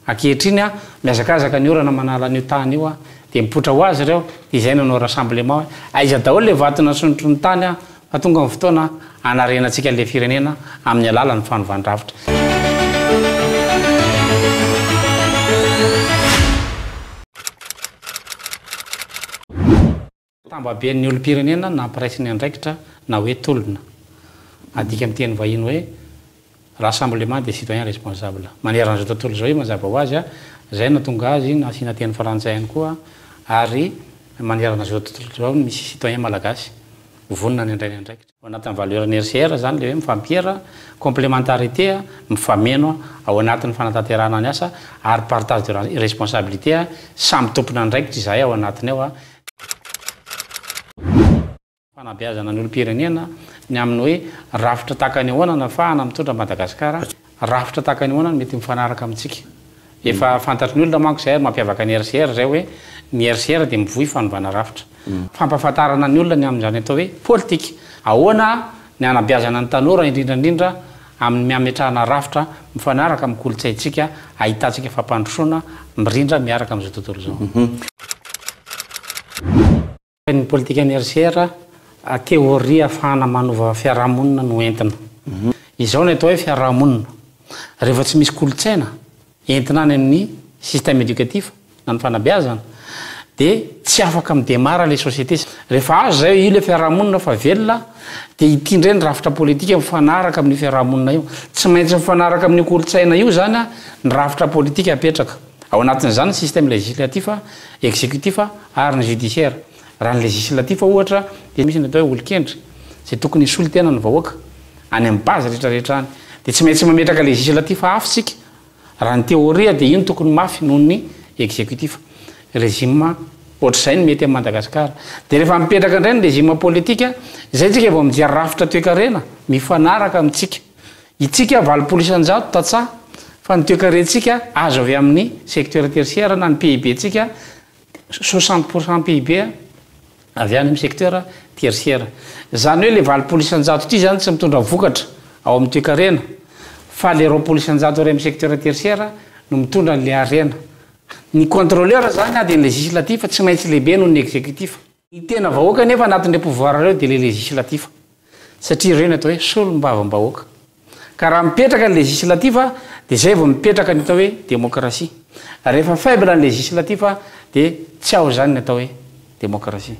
Ankehitriny a miazakazaka ny orana manala an'io tany io a dia mipotra ho azy ireo izay nanao rassemblement aiza daholo le vatona sonotro ny tany a fa tonga amin'ny fotoana anarenantsika le firenena amin'ny alala ny fanovandravitra. Tambaben'ny olom-pirenena nampiraisiny andraikitra na hoe tolona adika amin'ny teny vahiny hoe rassemblement des citoyens responsables maneran'izao tontolo izao io mazava ho azy a zay natonga azy nasiana teny frantsay ihany koa ary maneran'izao tontolo izao misy citoyen malagasy vonona ny andrainy andraikitra ao anatin'ny valeur RCR zany le hoe mifampiera complémentarité mifameno ao anatin'ny fanatanterahana ny asa ary partage de responsabilité samy tompona andraikitra izay ao anatiny ao a fanabeazana ny olom-pirenena ny amin'ny hoe rafitra takany ahoana nafahana mitondra Madagasikara rafitra takany ahoana mety mifanaraka amintsika efa fantatry ny olona manko zay mampiavaka ny RCR zay hoe ny RCR dia mivohy fanovana rafitra fampahafantarana ny olona ny amin'izany atao hoe politika ahoana ny anabeazana ny tanora indrindrandrindra amin'ny miametrahana rafitra mifanaraka amin'ny kolotsaintsika ahitantsika fampandrosoana mirindra miaraka amin'izao tontolo izao. Ny politika ny RCR teoria ahafahana manova fiarahamonina no entina. Izao no atao hoe fiarahamonina. Rehefa tsy misy kolotsaina entina any amin'ny système éducatif na ny fanabeazana dia tsy afaka midemara le société. Rehefa azo zay io le fiarahamonina fa velona dia itindre ny rafitra politika mifanaraka amin'ny fiarahamonina io. Tsy maintsy mifanaraka amin'ny kolotsaina io zany ny rafitra politika apetraka. Ao anatin'izany ny système législatif, exécutif ary ny judiciaire. Raha ny législatif ohatra dia misy ny atao hoe olon-kendry zay tokony hisolo tena ny vahoaka any amin'ny base rehetrarehetra any dia tsy maintsy mametraka législatif afitsika raha ny théoria dia io ny tokony mafy noho ny exécutif régime ohatr'izay ny mety amin'ny Madagasikara dia rehefa mipetraka indray ny régime politika zay tsika vao mijery rafitra toe-karena mifanaraka amintsika itsika valopolo isan-jato tatsaha fa ny toe-karentsika azo avy amin'ny secteur tertiaire na ny PIB tsika 60% PIB avy any amin'ny secteur tertiaire. Zany hoe le valopolo isan-jato ity zany tsy mitondra vokatra ao amin'ny toe-karena fa le roapolo isan-jato ary amin'ny secteur tertiaire no mitondra le arena. Ny contrôleur zany dia ny législatif tsy maintsy lehibe noho ny exécutif. Ny tena vahoaka nefa anatin'ireo pouvoir ireo dia le législatif satria ireo ny atao hoe solombavam-bahoaka. Ka raha mipetraka ny législatif dia zay vao mipetraka ny atao hoe démocratie. Rehefa faible ny législatif dia tsy ao zany ny atao hoe démocratie.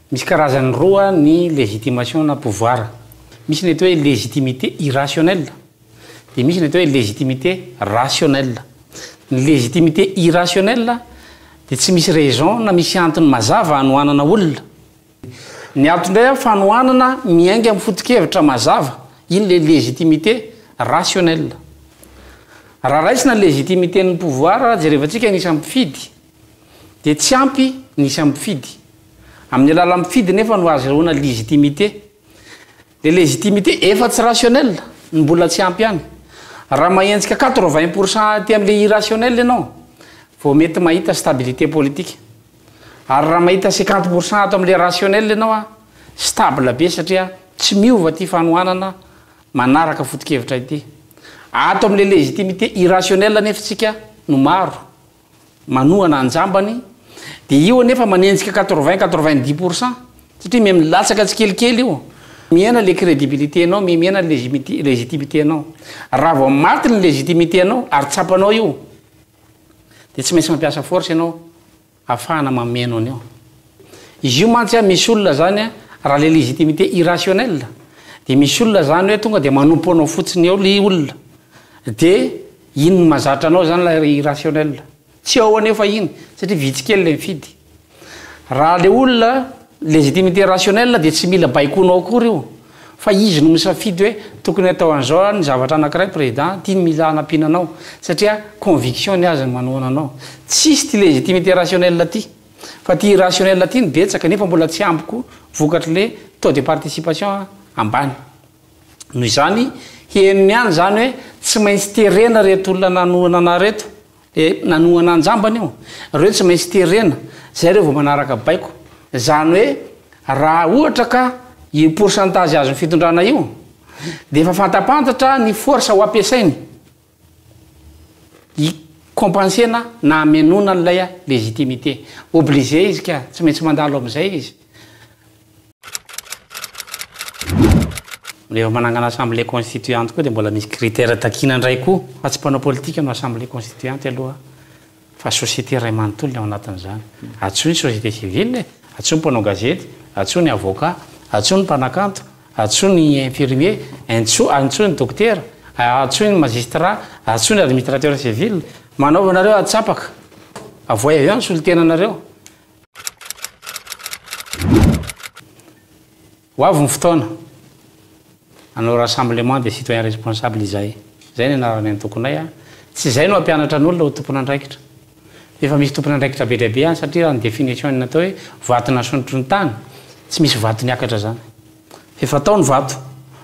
Misy karazany roa ny légitimation na pouvoir. Misy ny atao hoe légitimité irrationnelle dia misy ny atao hoe légitimité rationnelle. Ny légitimité irrationnelle dia tsy misy raison na misy antony mazava hanohanana olona. Ny antony indray fanohanana miainga amin'ny foto-kevitra mazava iny le légitimité rationnelle. Raha raisina ny légitimité ny pouvoir jerevantsika nisy ampifidy dia tsy ampy nisy ampifidy. Amin'ny alala mifidy nefa no azahoana légitimité. Le légitimité efa tsy rationnelle ny mbola tsy ampy ihany. Raha mahenjika 80% ty amin'ile irrationnel ianao vao mety mahita stabilité politique. Ary raha mahita 50% ato amin'ile rationnel ianao stable be satria tsy miova ty fanohanana manaraka foto-kevitra ity. Ato amin'ile légitimité irrationnelle nefa tsika no maro manohana anjambany dia io nefa manenjika 80-90% satria milatsaka tsikelikely io. Miena le crédibilité anao, miena légitimité anao. Raha vao maty ny légitimité anao ary tsapanao io dia tsy maintsy mampiasa force ianao ahafahana mameno anio. Izy io mantsy misy olona zany raha le légitimité irrationnelle dia misy olona zany hoe tonga dia manompo anao fotsiny eo le olona dia iny no mahazatra anao zany la irrationnelle. Tsy ao anefa iny satria vitsikely le mifidy. Raha le olona légitimité rationnelle dia tsy mila baikonao akory io fa izy no misafidy hoe tokony atao an'izao ny zavatra anankiray président tia mila hanampiana anao satria conviction ny azy ny manohana anao. Tsisy ty légitimité rationnelle ty fa ty irrationnelle ty ny betsaka nefa mbola tsy ampiko vokatry le taux de participation ambany. Noho izany henony ihany zany hoe tsy maintsy terena reto olona nanohana anareto nanohana anjambany io reo tsy maintsy terena zay reo vao manaraka baiko. Zany hoe raha ohatra ka i pourcentage azo ny fitondrana io dia efa fantapantatra ny force ho ampiasainy ikompensena na amenona n'ilay a légitimité obligé izy ka tsy maintsy mandalo am'izay izy rehefa manangana assemblée constituante koa dia mbola misy critère takina indray koa fa tsy mpanao politika no assemblée constituante aloha fa société ray manontolo ny ao anatin'izany atsoa ny société civile atsoa ny mpanao gazety atsoa ny avocat atsoa ny mpanakanto atsoa ny infirmier atsoa ny docteur atsoa ny magistrat atsoa ny administrateur civil manaovanareo atsapaka avoay avy any solitenanareo ho avy ny fotoana anao rassemblement des citoyens responsables izay ny anarany ny tokonay tsy izay no ampianatra n'olona ho tompona andraikitra efa misy tompona andraikitra be lehibe any satria raha ny définition natao hoe vato nasondrotry ny tany tsy misy vato niakatra zany efa tao ny vato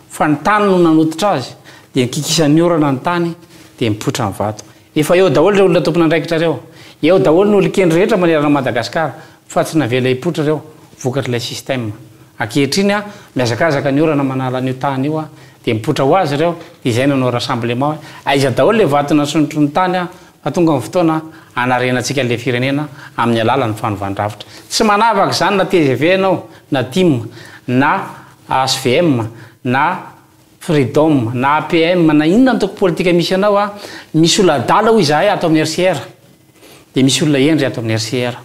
fa ny tany no nanotitra azy dia nikikisan'ny orana ny tany dia mipotra ny vato efa eo daholo reo olona tompona andraikitra reo eo daholo ny olon-kendry rehetra manerana Madagasikara fa tsy navela hipotra reo vokatr'ilay système ankehitriny a miazakazaka ny orana manala an'io tany io a dia mipotra ho azy reo dia izay nanao rassemblement aiza daholo le vato nasondrotry ny tany a fa tonga ny fotoana anarenantsika le firenena amin'ny alalan'ny fanovandravitra tsy manavaka izany na TGV anao na TIM na SVM na Freedom na APM na inona ny toko politika misy anao a misy olona adala hoy izahay ato amin'ny RCR dia misy olona endry ato amin'ny RCR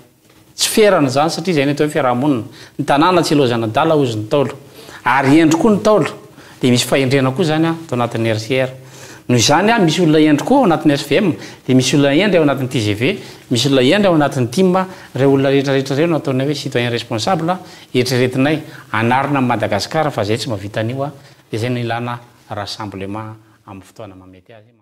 tsy ferana zany satria izay ny atao hoe fiarahamonina ny tanàna tsy ilozana dala ozy ny taolo ary endry koa ny taolo dia misy fahendrena koa zany a tao anatin'ny RCR noho izany a misy olona endry koa ao anatin'ny SVM dia misy olona endry ao anatin'ny TGV misy olona endry ao anatin'ny TIM reo olona rehetrarehetra reo no ataonay hoe citoyen responsable eritreretinay anarina amin'ny Madagasikara fa zay tsy mahavita an'io a dia zay no ilana rassemblement amin'ny fotoana mamety azy